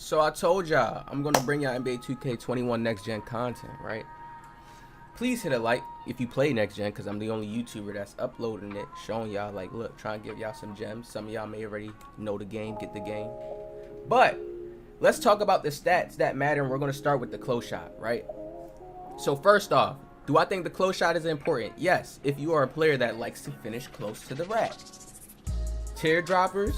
So I told y'all I'm gonna bring y'all NBA2K21 next gen content, right? Please hit a like if you play next gen, because I'm the only YouTuber that's uploading it, showing y'all like, look, trying to give y'all some gems. Some of y'all may already know the game, get the game. But let's talk about the stats that matter, and we're gonna start with the close shot, right? So first off, do I think the close shot is important? Yes, if you are a player that likes to finish close to the rack. Teardroppers,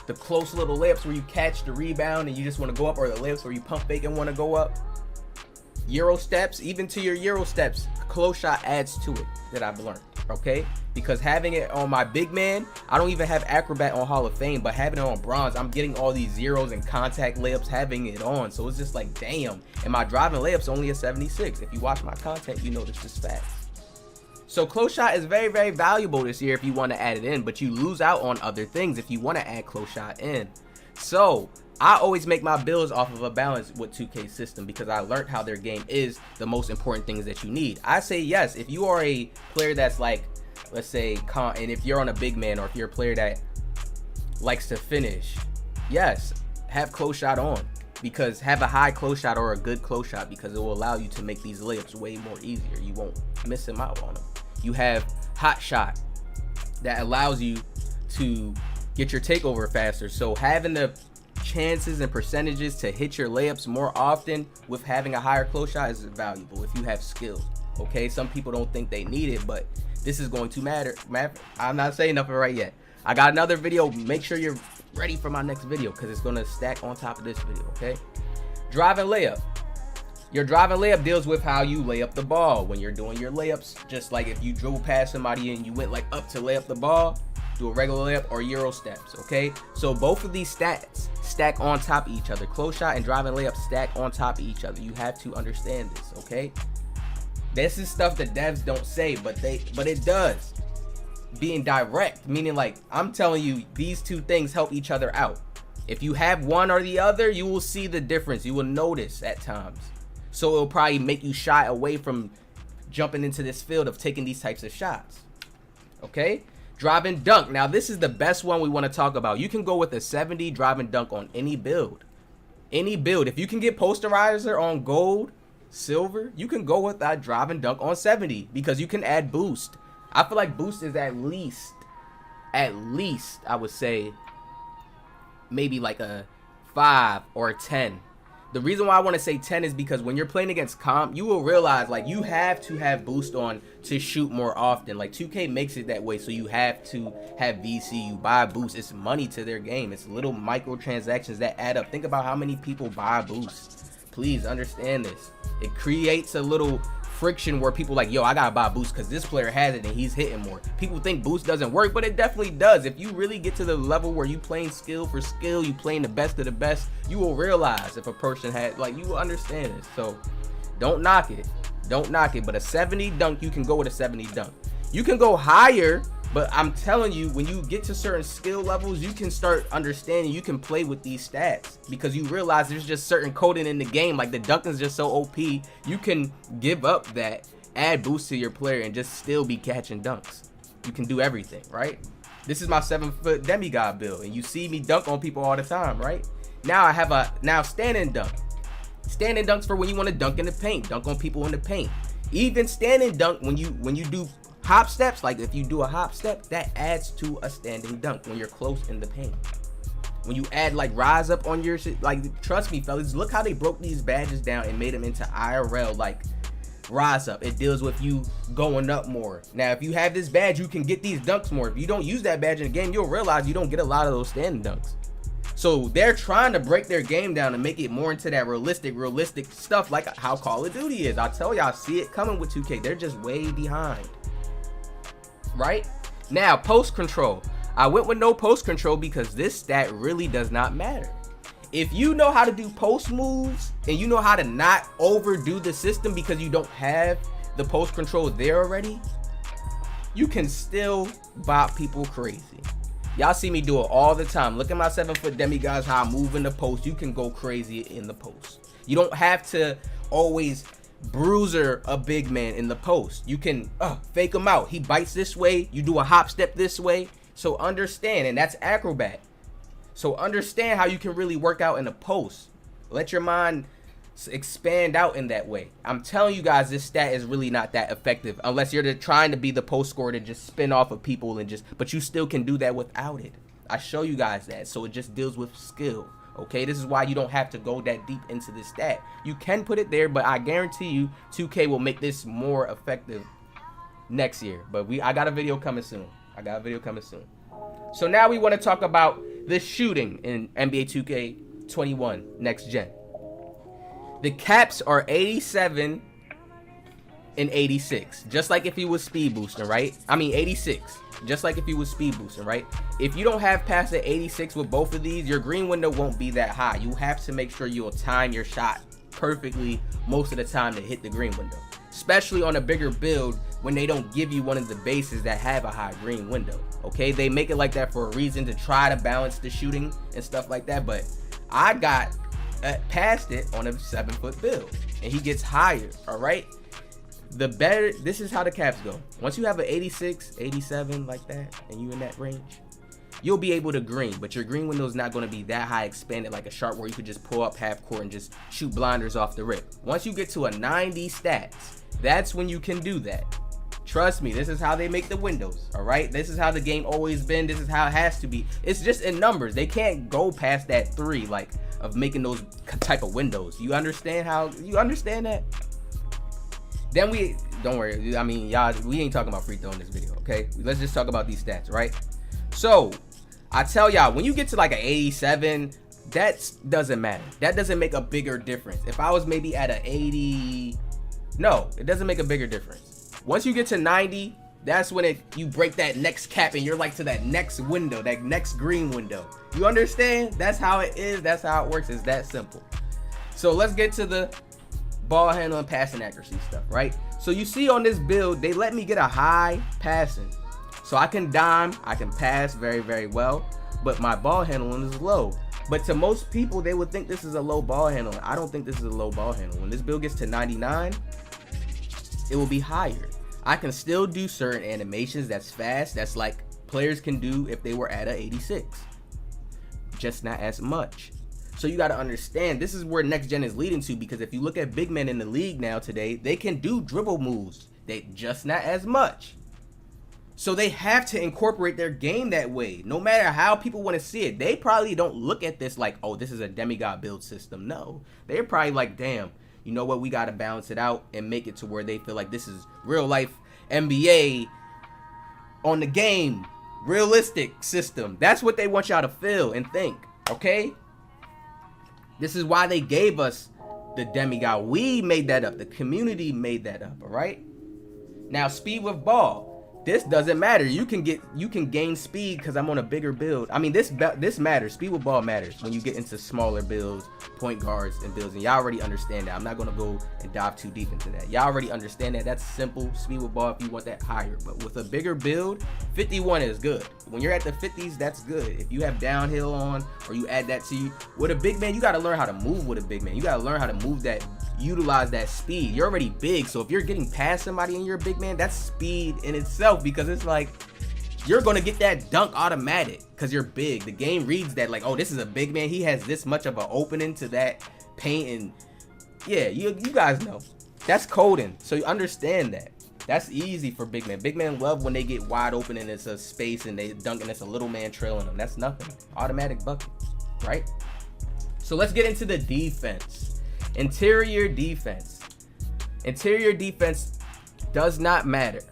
the close little layups where you catch the rebound and you just want to go up, or the layups where you pump fake and want to go up. Euro steps, even to your Euro steps, close shot adds to it, that I've learned, okay? Because having it on my big man, I don't even have acrobat on Hall of Fame, but having it on bronze, I'm getting all these zeros and contact layups having it on. So it's just like, damn. And my driving layups only a 76. If you watch my content, you know this is facts. So close shot is very, very valuable this year if you want to add it in, but you lose out on other things if you want to add close shot in. So I always make my builds off of a balance with 2K system, because I learned how their game is the most important things that you need. I say yes, if you are a player that's like, let's say, and if you're on a big man, or if you're a player that likes to finish, yes, have close shot on, because have a high close shot or a good close shot, because it will allow you to make these layups way more easier. You won't miss them out on them. You have hot shot that allows you to get your takeover faster. So having the chances and percentages to hit your layups more often with having a higher close shot is valuable if you have skill. Okay, some people don't think they need it, but this is going to matter. I'm not saying nothing right yet. I got another video. Make sure you're ready for my next video, because it's going to stack on top of this video. Okay, driving layup. Your driving layup deals with how you lay up the ball when you're doing your layups. Just like if you dribble past somebody and you went like up to lay up the ball, do a regular layup or Euro steps. Okay, so both of these stats stack on top of each other. Close shot and driving layup stack on top of each other. You have to understand this. Okay, this is stuff that devs don't say, but it does. Being direct, meaning like I'm telling you, these two things help each other out. If you have one or the other, you will see the difference. You will notice at times. So it'll probably make you shy away from jumping into this field of taking these types of shots. Okay, drive and dunk. Now this is the best one we want to talk about. You can go with a 70 drive and dunk on any build. Any build. If you can get posterizer on gold, silver, you can go with that drive and dunk on 70, because you can add boost. I feel like boost is at least I would say maybe like a 5 or a 10. The reason why I want to say 10 is because when you're playing against comp, you will realize like you have to have boost on to shoot more often. Like 2K makes it that way, so you have to have VC. You buy boost. It's money to their game. It's little microtransactions that add up. Think about how many people buy boost. Please understand this. It creates a little friction where people like, yo, I gotta buy boost because this player has it and he's hitting more. People think boost doesn't work, but it definitely does. If you really get to the level where you playing skill for skill, you playing the best of the best, you will realize if a person had, like, you will understand this. So don't knock it, but a 70 dunk, you can go with a 70 dunk. You can go higher, but I'm telling you, when you get to certain skill levels, you can start understanding, you can play with these stats, because you realize there's just certain coding in the game. Like the dunk is just so OP, you can give up that, add boost to your player, and just still be catching dunks. You can do everything, right? This is my 7-foot demigod build, and you see me dunk on people all the time, right? Now I have a standing dunk. Standing dunks for when you want to dunk in the paint, dunk on people in the paint. Even standing dunk when you do hop steps, like if you do a hop step, that adds to a standing dunk when you're close in the paint. When you add like rise up on your shit, like trust me fellas, look how they broke these badges down and made them into IRL, like rise up. It deals with you going up more. Now if you have this badge, you can get these dunks more. If you don't use that badge in the game, you'll realize you don't get a lot of those standing dunks. So they're trying to break their game down and make it more into that realistic stuff, like how Call of Duty is. I tell y'all, see it coming with 2K. They're just way behind. Right now, post control, I went with no post control because this stat really does not matter. If you know how to do post moves and you know how to not overdo the system because you don't have the post control there already, you can still bop people crazy. Y'all see me do it all the time. Look at my 7-foot demigods, how I move in the post. You can go crazy in the post. You don't have to always bruiser a big man in the post. You can fake him out. He bites this way, you do a hop step this way. So understand, and that's acrobat. So understand how you can really work out in the post. Let your mind expand out in that way. I'm telling you guys, this stat is really not that effective unless you're trying to be the post scorer to just spin off of people and just, but you still can do that without it. I show you guys that. So it just deals with skill. Okay, this is why you don't have to go that deep into this stat. You can put it there, but I guarantee you 2K will make this more effective next year. But I got a video coming soon. So now we want to talk about the shooting in NBA 2K21 next gen. The caps are 87 and 86, just like if he was speed boosting, right? I mean 86, just like if he was speed boosting, right? If you don't have past the 86 with both of these, your green window won't be that high. You have to make sure you'll time your shot perfectly most of the time to hit the green window, especially on a bigger build when they don't give you one of the bases that have a high green window. Okay, they make it like that for a reason, to try to balance the shooting and stuff like that. But I got past it on a 7-foot build and he gets higher. All right, the better. This is how the caps go. Once you have an 86, 87 like that, and you in that range, you'll be able to green, but your green window is not going to be that high expanded like a sharp where you could just pull up half court and just shoot blinders off the rip. Once you get to a 90 stats, that's when you can do that. Trust me, this is how they make the windows. All right, this is how the game always been. This is how it has to be. It's just in numbers. They can't go past that 3 like of making those type of windows. You understand how? You understand that? Then we, don't worry, I mean, y'all, we ain't talking about free throw in this video, okay? Let's just talk about these stats, right? So I tell y'all, when you get to like an 87, that doesn't matter. That doesn't make a bigger difference. If I was maybe at an 80, no, it doesn't make a bigger difference. Once you get to 90, that's when you break that next cap and you're like to that next window, that next green window. You understand? That's how it is. That's how it works. It's that simple. So let's get to the ball handling, passing accuracy stuff, right? So you see on this build, they let me get a high passing. So I can dime, I can pass very, very well, but my ball handling is low. But to most people, they would think this is a low ball handling. I don't think this is a low ball handling. When this build gets to 99, it will be higher. I can still do certain animations that's fast, that's like players can do if they were at a 86. Just not as much. So you got to understand, this is where next gen is leading to, because if you look at big men in the league now today, they can do dribble moves. They just not as much. So they have to incorporate their game that way. No matter how people want to see it, they probably don't look at this like, oh, this is a demigod build system. No, they're probably like, damn, you know what? We got to balance it out and make it to where they feel like this is real life NBA on the game, realistic system. That's what they want y'all to feel and think, okay? This is why they gave us the demigod. We made that up. The community made that up, all right? Now, speed with ball. This doesn't matter. You can gain speed because I'm on a bigger build. I mean, this matters. Speed with ball matters when you get into smaller builds, point guards and builds, and y'all already understand that. I'm not gonna go and dive too deep into that. Y'all already understand that. That's simple. Speed with ball if you want that higher. But with a bigger build, 51 is good. When you're at the 50s, that's good. If you have downhill on or you add that to you with a big man, you got to learn how to move with a big man. You got to learn how to move that, utilize that speed. You're already big, so if you're getting past somebody and you're a big man, that's speed in itself, because it's like you're gonna get that dunk automatic because you're big. The game reads that like, oh, this is a big man, he has this much of an opening to that paint. And yeah, you guys know that's coding, so you understand that. That's easy for big men. Big men love when they get wide open and it's a space and they dunk and it's a little man trailing them. That's nothing. Automatic bucket, right? So let's get into the defense. Interior defense. Interior defense does not matter,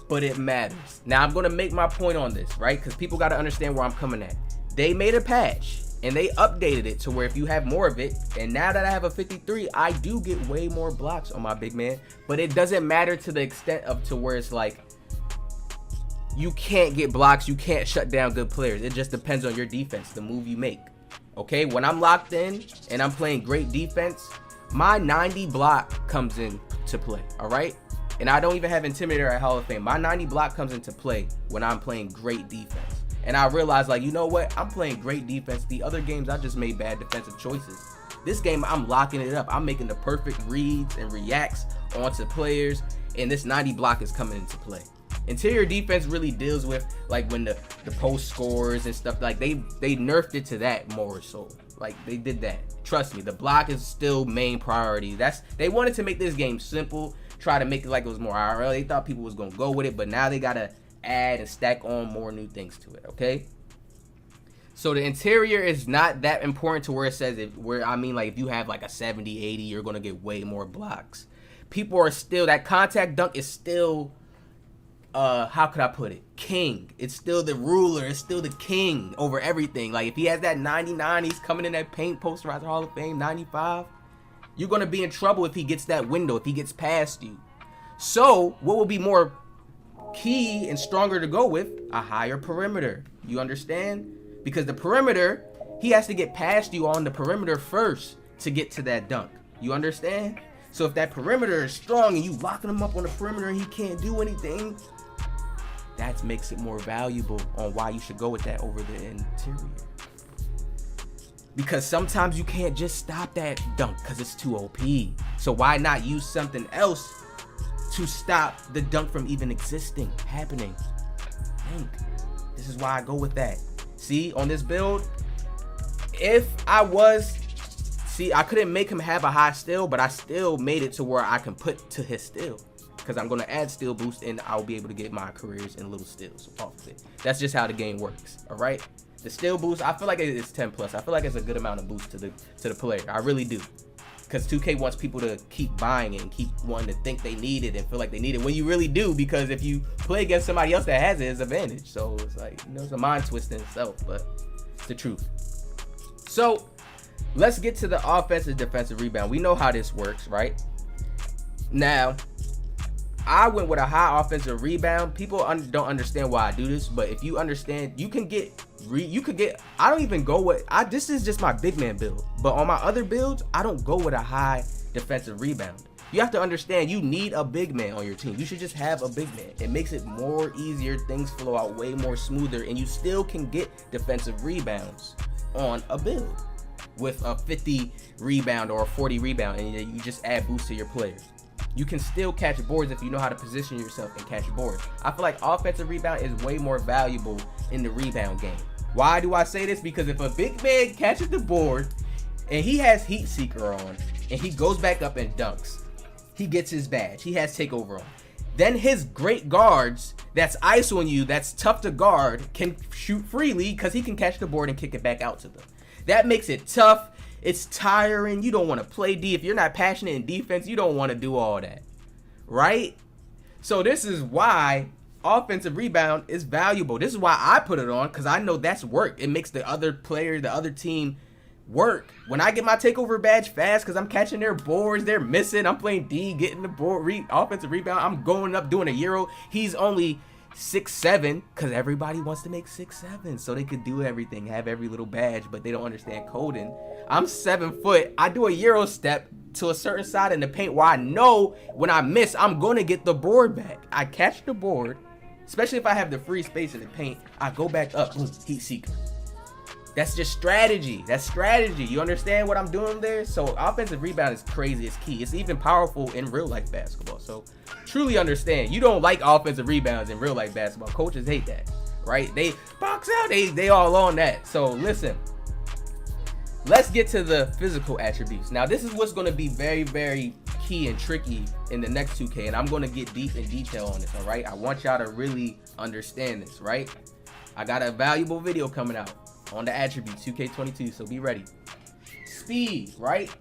but it matters. Now I'm gonna make my point on this, right? Because people gotta understand where I'm coming at. They made a patch and they updated it to where if you have more of it, and now that I have a 53, I do get way more blocks on my big man, but it doesn't matter to the extent of to where it's like you can't get blocks, you can't shut down good players. It just depends on your defense, the move you make. Okay, when I'm locked in and I'm playing great defense, my 90 block comes into play, all right? And I don't even have Intimidator at Hall of Fame. My 90 block comes into play when I'm playing great defense. And I realized, like, you know what? I'm playing great defense. The other games, I just made bad defensive choices. This game, I'm locking it up. I'm making the perfect reads and reacts onto players. And this 90 block is coming into play. Interior defense really deals with, like, when the post scores and stuff. Like, they nerfed it to that more so. Like, they did that. Trust me, the block is still main priority. They wanted to make this game simple, try to make it like it was more IRL. They thought people was gonna go with it, but now they gotta add and stack on more new things to it. Okay. So the interior is not that important to where it says like if you have like a 70, 80, you're gonna get way more blocks. People are still, that contact dunk is still, how could I put it? King. It's still the ruler. It's still the king over everything. Like if he has that 99, he's coming in that paint, posterizer Hall of Fame 95. You're gonna be in trouble if he gets that window, if he gets past you. So what will be more key and stronger to go with? A higher perimeter. You understand? Because the perimeter, he has to get past you on the perimeter first to get to that dunk. You understand? So if that perimeter is strong and you locking him up on the perimeter and he can't do anything, that makes it more valuable on why you should go with that over the interior. Because sometimes you can't just stop that dunk because it's too OP. So why not use something else to stop the dunk from even existing, happening? Think. This is why I go with that. See, on this build, I couldn't make him have a high steal, but I still made it to where I can put to his steal. Because I'm going to add steal boost and I'll be able to get my careers in little steals off of it. That's just how the game works, all right? The steal boost, I feel like it's 10 plus. I feel like it's a good amount of boost to the player. I really do. Because 2K wants people to keep buying it and keep wanting to think they need it and feel like they need it when you really do. Because if you play against somebody else that has it, it's an advantage. So it's like, you know, it's a mind twist in itself, but it's the truth. So let's get to the offensive defensive rebound. We know how this works, right? Now, I went with a high offensive rebound. People don't understand why I do this, but if you understand, you can get, I don't even go with, this is just my big man build, but on my other builds, I don't go with a high defensive rebound. You have to understand, you need a big man on your team. You should just have a big man. It makes it more easier, things flow out way more smoother, and you still can get defensive rebounds on a build with a 50 rebound or a 40 rebound, and you just add boost to your players. You can still catch boards if you know how to position yourself and catch boards. I feel like offensive rebound is way more valuable in the rebound game. Why do I say this? Because if a big man catches the board and he has heat seeker on and he goes back up and dunks, he gets his badge, he has takeover on, then his great guards that's ISOing you, that's tough to guard, can shoot freely because he can catch the board and kick it back out to them. That makes it tough. It's tiring. You don't want to play D. If you're not passionate in defense, you don't want to do all that, right? So this is why offensive rebound is valuable. This is why I put it on, because I know that's work. It makes the other player, the other team work. When I get my takeover badge fast because I'm catching their boards, they're missing, I'm playing D, getting the board, offensive rebound, I'm going up doing a Euro. He's only 6'7", because everybody wants to make 6'7", so they could do everything, have every little badge, but they don't understand coding. I'm 7 foot. I do a Euro step to a certain side in the paint where I know when I miss, I'm going to get the board back. I catch the board, especially if I have the free space in the paint. I go back up, boom, heat seeker. That's just strategy. That's strategy. You understand what I'm doing there? So offensive rebound is crazy. It's key. It's even powerful in real life basketball. So truly understand. You don't like offensive rebounds in real life basketball. Coaches hate that, right? They box out. They all on that. So listen, let's get to the physical attributes. Now this is what's going to be very, very key and tricky in the next 2K, and I'm going to get deep in detail on this. All right, I want y'all to really understand this, right? I got a valuable video coming out on the attributes 2K22, so be ready. Speed, right?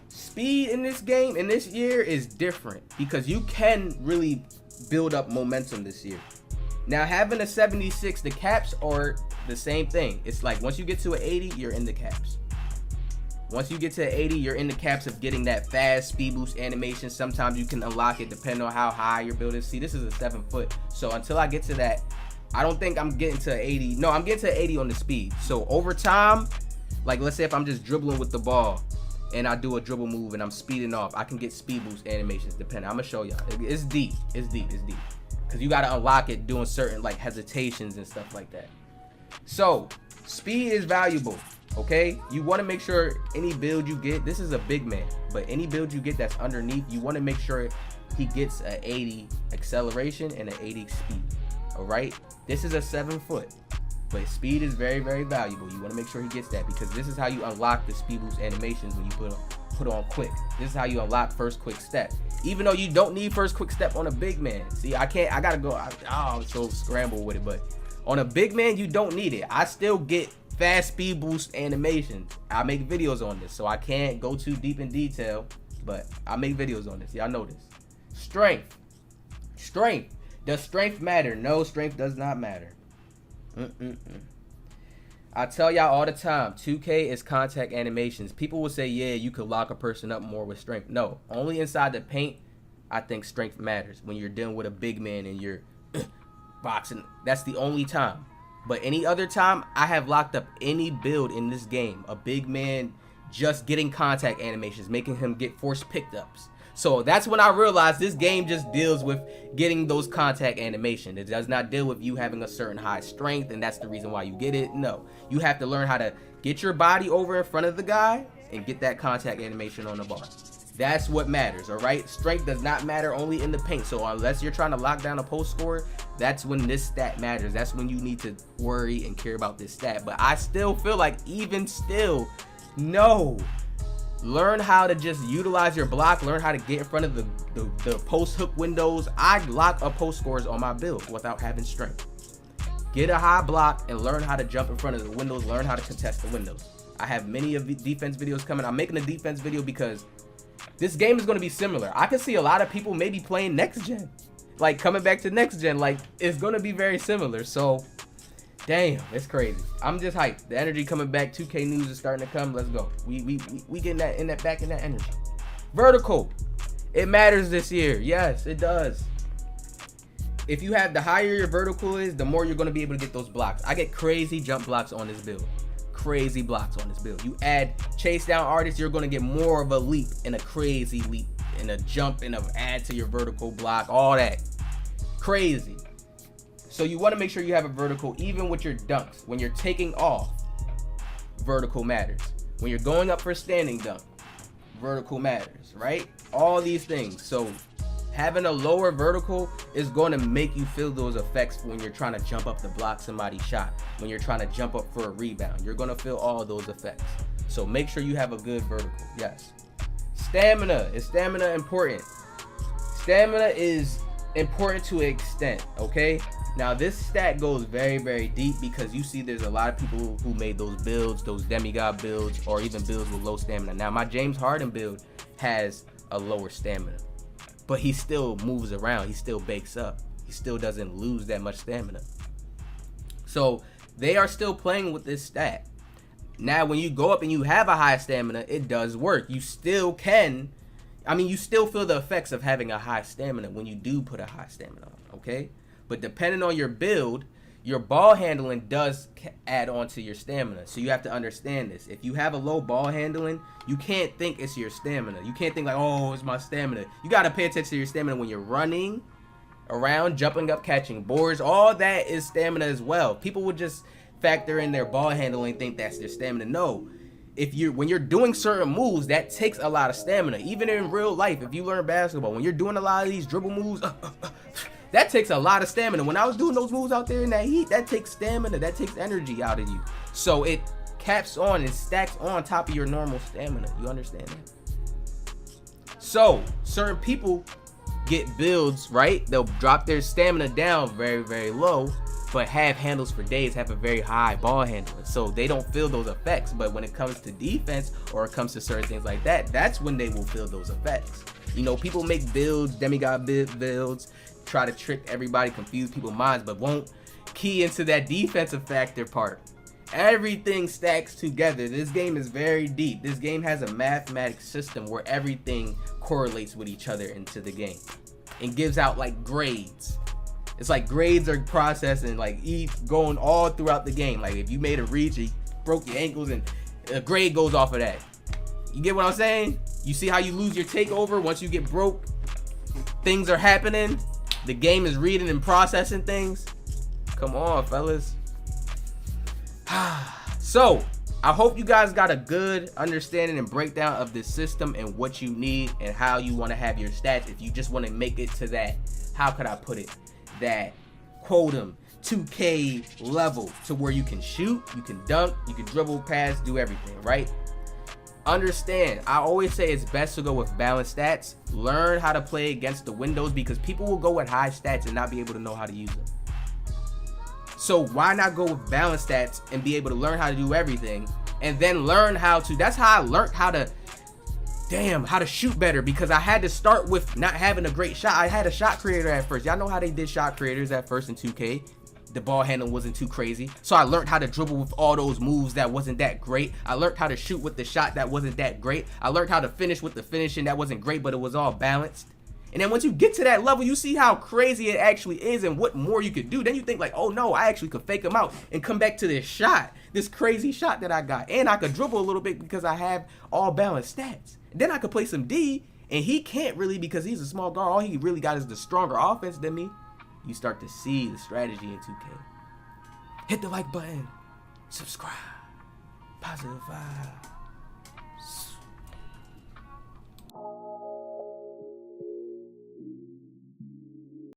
Speed in this game, in this year, is different because you can really build up momentum this year. Now having a 76, the caps are the same thing. It's like once you get to an 80, you're in the caps. Once you get to 80, you're in the caps of getting that fast speed boost animation. Sometimes you can unlock it depending on how high your build is. See, this is a 7 foot, so until I get to that, I don't think I'm getting to 80. No, I'm getting to 80 on the speed. So over time, like let's say if I'm just dribbling with the ball and I do a dribble move and I'm speeding off, I can get speed boost animations depending. I'm gonna show y'all. It's deep. It's deep. It's deep. Because you gotta unlock it doing certain like hesitations and stuff like that. So speed is valuable. Okay, you want to make sure any build you get, this is a big man, but any build you get that's underneath, you want to make sure he gets an 80 acceleration and an 80 speed. All right, this is a 7 foot. but speed is very, very valuable. You want to make sure he gets that, because this is how you unlock the speed boost animations when you put on quick. This is how you unlock first quick step, even though you don't need first quick step on a big man. See, I gotta go. I'm so scrambled with it, but on a big man you don't need it. I still get fast speed boost animation. I make videos on this, so I can't go too deep in detail, but I make videos on this. Y'all know this. Strength. Does strength matter? No, strength does not matter. I tell y'all all the time, 2K is contact animations. People will say, yeah, you could lock a person up more with strength. No, only inside the paint, I think strength matters. When you're dealing with a big man and you're boxing, that's the only time. But any other time, I have locked up any build in this game. A big man just getting contact animations, making him get forced picked ups. So that's when I realized this game just deals with getting those contact animation. It does not deal with you having a certain high strength, and that's the reason why you get it. No, you have to learn how to get your body over in front of the guy and get that contact animation on the bar. That's what matters, all right? Strength does not matter only in the paint. So unless you're trying to lock down a post score, that's when this stat matters. That's when you need to worry and care about this stat. But I still feel like even still, no. Learn how to just utilize your block. Learn how to get in front of the post hook windows. I lock up post scores on my build without having strength. Get a high block and learn how to jump in front of the windows. Learn how to contest the windows. I have many of the defense videos coming. I'm making a defense video because this game is going to be similar. I can see a lot of people maybe playing next gen, like coming back to next gen. Like, it's going to be very similar. So damn, it's crazy. I'm just hyped. The energy coming back. 2K news is starting to come. Let's go. We getting that back in that energy. Vertical. It matters this year. Yes, it does. If you have, the higher your vertical is, the more you're going to be able to get those blocks. I get crazy jump blocks on this build. Crazy blocks on this build. You add chase down artists, you're going to get more of a leap and a crazy leap and a jump and a add to your vertical block. All that. Crazy. So you want to make sure you have a vertical even with your dunks. When you're taking off, vertical matters. When you're going up for a standing dunk, vertical matters, right? All these things. So having a lower vertical is going to make you feel those effects when you're trying to jump up to block somebody's shot. When you're trying to jump up for a rebound, you're going to feel all those effects. So make sure you have a good vertical. Yes. Stamina. Is stamina important? Stamina is important to an extent, okay? Now this stat goes very, very deep because you see there's a lot of people who made those builds, those demigod builds, or even builds with low stamina. Now my James Harden build has a lower stamina, but he still moves around. He still bakes up. He still doesn't lose that much stamina. So they are still playing with this stat. Now when you go up and you have a high stamina, it does work. You still can, you still feel the effects of having a high stamina when you do put a high stamina on, okay? But depending on your build, your ball handling does add on to your stamina. So you have to understand this. If you have a low ball handling, you can't think it's your stamina. You can't think like, oh, it's my stamina. You got to pay attention to your stamina when you're running around, jumping up, catching boards. All that is stamina as well. People would just factor in their ball handling and think that's their stamina. No. When you're doing certain moves, that takes a lot of stamina. Even in real life, if you learn basketball, when you're doing a lot of these dribble moves, that takes a lot of stamina. When I was doing those moves out there in that heat, that takes stamina. That takes energy out of you. So it caps on and stacks on top of your normal stamina. You understand that? So certain people get builds, right? They'll drop their stamina down very, very low, but have handles for days, have a very high ball handling. So they don't feel those effects. But when it comes to defense or it comes to certain things like that, that's when they will feel those effects. You know, people make builds, demigod builds, try to trick everybody, confuse people's minds, but won't key into that defensive factor part. Everything stacks together. This game is very deep. This game has a mathematics system where everything correlates with each other into the game and gives out like grades. It's like grades are processing, like going all throughout the game. Like if you made a reach, you broke your ankles, and a grade goes off of that. You get what I'm saying? You see how you lose your takeover once you get broke? Things are happening. The game is reading and processing things. Come on, fellas. So, I hope you guys got a good understanding and breakdown of this system and what you need and how you want to have your stats. If you just want to make it to that, how could I put it? That quotum 2K level to where you can shoot, you can dunk, you can dribble, pass, do everything, right? Understand, I always say it's best to go with balanced stats. Learn how to play against the windows, because people will go with high stats and not be able to know how to use them. So why not go with balanced stats and be able to learn how to do everything, and then learn how to, that's how I learned how to shoot better, because I had to start with not having a great shot. I had a shot creator at first. Y'all know how they did shot creators at first in 2K. The ball handling wasn't too crazy, so I learned how to dribble with all those moves that wasn't that great. I learned how to shoot with the shot that wasn't that great. I learned how to finish with the finishing that wasn't great, but it was all balanced. And then once you get to that level, you see how crazy it actually is and what more you could do. Then you think like, oh no, I actually could fake him out and come back to this shot, this crazy shot that I got. And I could dribble a little bit because I have all balanced stats. Then I could play some D, and he can't really, because he's a small guard. All he really got is the stronger offense than me. You start to see the strategy in 2K. Hit the like button, subscribe, positive vibe.